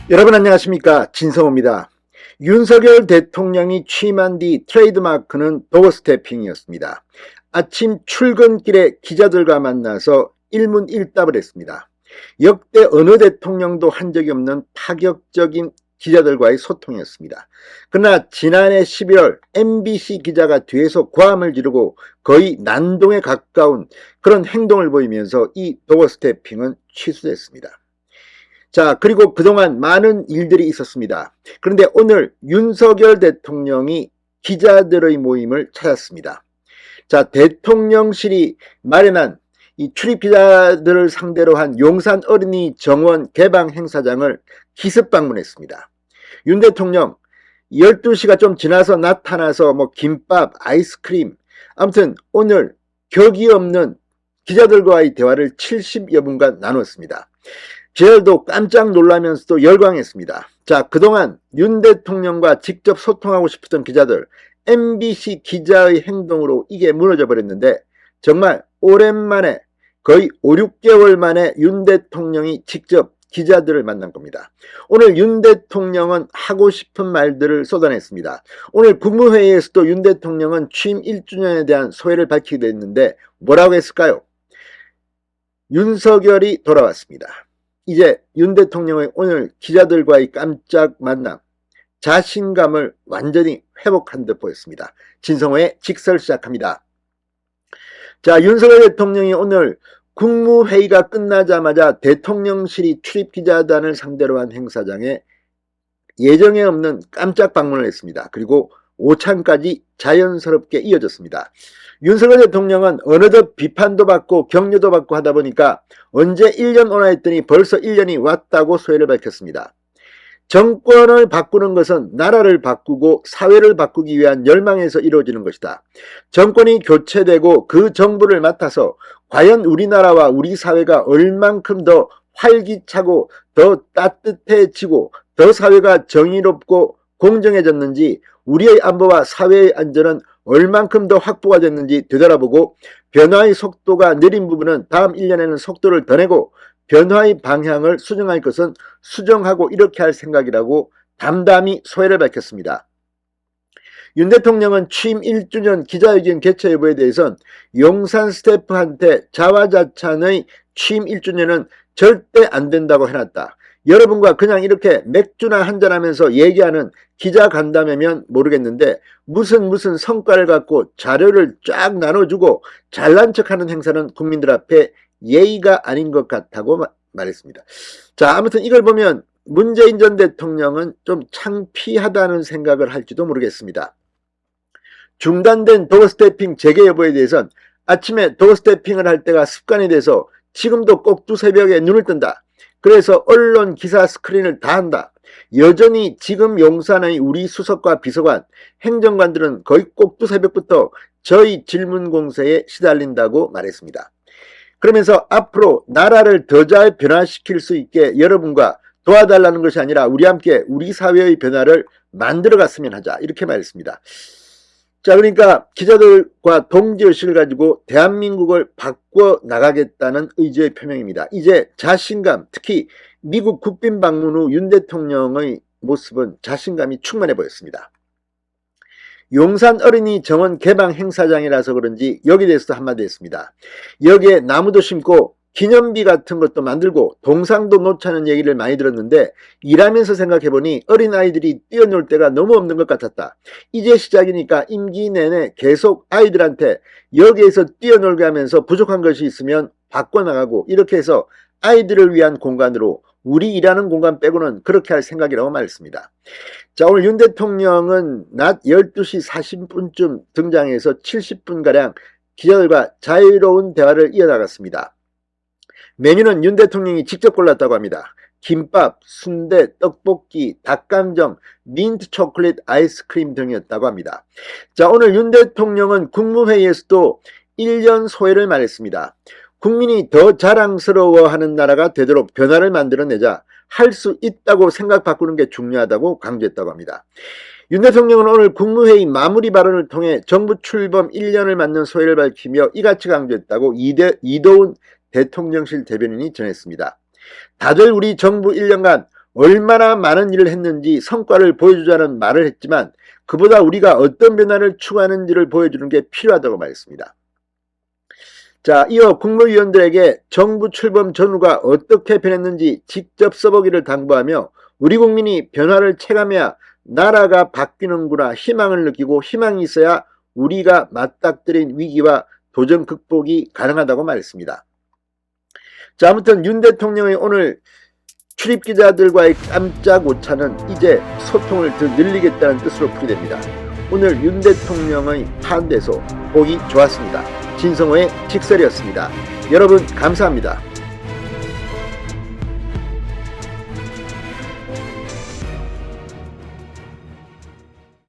여러분 안녕하십니까, 진성호입니다. 윤석열 대통령이 취임한 뒤 트레이드마크는 도어스태핑이었습니다. 아침 출근길에 기자들과 만나서 일문일답을 했습니다. 역대 어느 대통령도 한 적이 없는 파격적인 기자들과의 소통이었습니다. 그러나 지난해 11월 MBC 기자가 뒤에서 고함을 지르고 거의 난동에 가까운 그런 행동을 보이면서 이 도어스태핑은 취소됐습니다. 자, 그리고 그동안 많은 일들이 있었습니다. 그런데 오늘 윤석열 대통령이 기자들의 모임을 찾았습니다. 자, 대통령실이 마련한 이 출입 기자들을 상대로 한 용산 어린이 정원 개방 행사장을 기습 방문했습니다. 윤 대통령 12시가 좀 지나서 나타나서 김밥, 아이스크림, 아무튼 오늘 격이 없는 기자들과의 대화를 70여 분간 나눴습니다. 기자들도 깜짝 놀라면서도 열광했습니다. 자, 그동안 윤 대통령과 직접 소통하고 싶었던 기자들, MBC 기자의 행동으로 이게 무너져 버렸는데 정말 오랜만에 거의 5, 6개월 만에 윤 대통령이 직접 기자들을 만난 겁니다. 오늘 윤 대통령은 하고 싶은 말들을 쏟아냈습니다. 오늘 국무회의에서도 윤 대통령은 취임 1주년에 대한 소회를 밝히기도 했는데 뭐라고 했을까요? 윤석열이 돌아왔습니다. 이제 윤 대통령의 오늘 기자들과의 깜짝 만남, 자신감을 완전히 회복한 듯 보였습니다. 진성호의 직설 시작합니다. 자, 윤석열 대통령이 오늘 국무회의가 끝나자마자 대통령실이 출입기자단을 상대로 한 행사장에 예정에 없는 깜짝 방문을 했습니다. 그리고 오찬까지 자연스럽게 이어졌습니다. 윤석열 대통령은 어느덧 비판도 받고 격려도 받고 하다 보니까 언제 1년 오나 했더니 벌써 1년이 왔다고 소회를 밝혔습니다. 정권을 바꾸는 것은 나라를 바꾸고 사회를 바꾸기 위한 열망에서 이루어지는 것이다. 정권이 교체되고 그 정부를 맡아서 과연 우리나라와 우리 사회가 얼만큼 더 활기차고 더 따뜻해지고 더 사회가 정의롭고 공정해졌는지, 우리의 안보와 사회의 안전은 얼만큼 더 확보가 됐는지 되돌아보고 변화의 속도가 느린 부분은 다음 1년에는 속도를 더 내고 변화의 방향을 수정할 것은 수정하고 이렇게 할 생각이라고 담담히 소회를 밝혔습니다. 윤 대통령은 취임 1주년 기자회견 개최 여부에 대해서는 용산 스태프한테 자화자찬의 취임 1주년은 절대 안 된다고 해놨다. 여러분과 그냥 이렇게 맥주나 한잔하면서 얘기하는 기자 간담회면 모르겠는데 무슨 성과를 갖고 자료를 쫙 나눠주고 잘난 척하는 행사는 국민들 앞에 예의가 아닌 것 같다고 말했습니다. 자, 아무튼 이걸 보면 문재인 전 대통령은 좀 창피하다는 생각을 할지도 모르겠습니다. 중단된 도어스태핑 재개 여부에 대해서는 아침에 도어스태핑을 할 때가 습관이 돼서 지금도 꼭두 새벽에 눈을 뜬다. 그래서 언론 기사 스크린을 다 한다. 여전히 지금 용산의 우리 수석과 비서관, 행정관들은 거의 꼭두 새벽부터 저희 질문 공세에 시달린다고 말했습니다. 그러면서 앞으로 나라를 더 잘 변화시킬 수 있게 여러분과 도와달라는 것이 아니라 우리 함께 우리 사회의 변화를 만들어 갔으면 하자, 이렇게 말했습니다. 자, 그러니까 기자들과 동지의식을 가지고 대한민국을 바꿔 나가겠다는 의지의 표명입니다. 이제 자신감, 특히 미국 국빈 방문 후 윤 대통령의 모습은 자신감이 충만해 보였습니다. 용산 어린이 정원 개방 행사장이라서 그런지 여기에 대해서도 한마디 했습니다. 여기에 나무도 심고 기념비 같은 것도 만들고 동상도 놓자는 얘기를 많이 들었는데 일하면서 생각해보니 어린아이들이 뛰어놀 데가 너무 없는 것 같았다. 이제 시작이니까 임기 내내 계속 아이들한테 여기에서 뛰어놀게 하면서 부족한 것이 있으면 바꿔나가고 이렇게 해서 아이들을 위한 공간으로 우리 일하는 공간 빼고는 그렇게 할 생각이라고 말했습니다. 자, 오늘 윤 대통령은 낮 12시 40분쯤 등장해서 70분가량 기자들과 자유로운 대화를 이어나갔습니다. 메뉴는 윤 대통령이 직접 골랐다고 합니다. 김밥, 순대, 떡볶이, 닭강정, 민트 초콜릿, 아이스크림 등이었다고 합니다. 자, 오늘 윤 대통령은 국무회의에서도 1년 소회를 말했습니다. 국민이 더 자랑스러워하는 나라가 되도록 변화를 만들어내자 할 수 있다고 생각 바꾸는 게 중요하다고 강조했다고 합니다. 윤 대통령은 오늘 국무회의 마무리 발언을 통해 정부 출범 1년을 맞는 소회를 밝히며 이같이 강조했다고 이도운 대통령실 대변인이 전했습니다. 다들 우리 정부 1년간 얼마나 많은 일을 했는지 성과를 보여주자는 말을 했지만 그보다 우리가 어떤 변화를 추구하는지를 보여주는 게 필요하다고 말했습니다. 자, 이어 국무위원들에게 정부 출범 전후가 어떻게 변했는지 직접 써보기를 당부하며 우리 국민이 변화를 체감해야 나라가 바뀌는구나 희망을 느끼고 희망이 있어야 우리가 맞닥뜨린 위기와 도전 극복이 가능하다고 말했습니다. 자, 아무튼 윤 대통령의 오늘 출입기자들과의 깜짝 오차는 이제 소통을 더 늘리겠다는 뜻으로 풀이됩니다. 오늘 윤 대통령의 판대소 보기 좋았습니다. 진성호의 직설이었습니다. 여러분 감사합니다.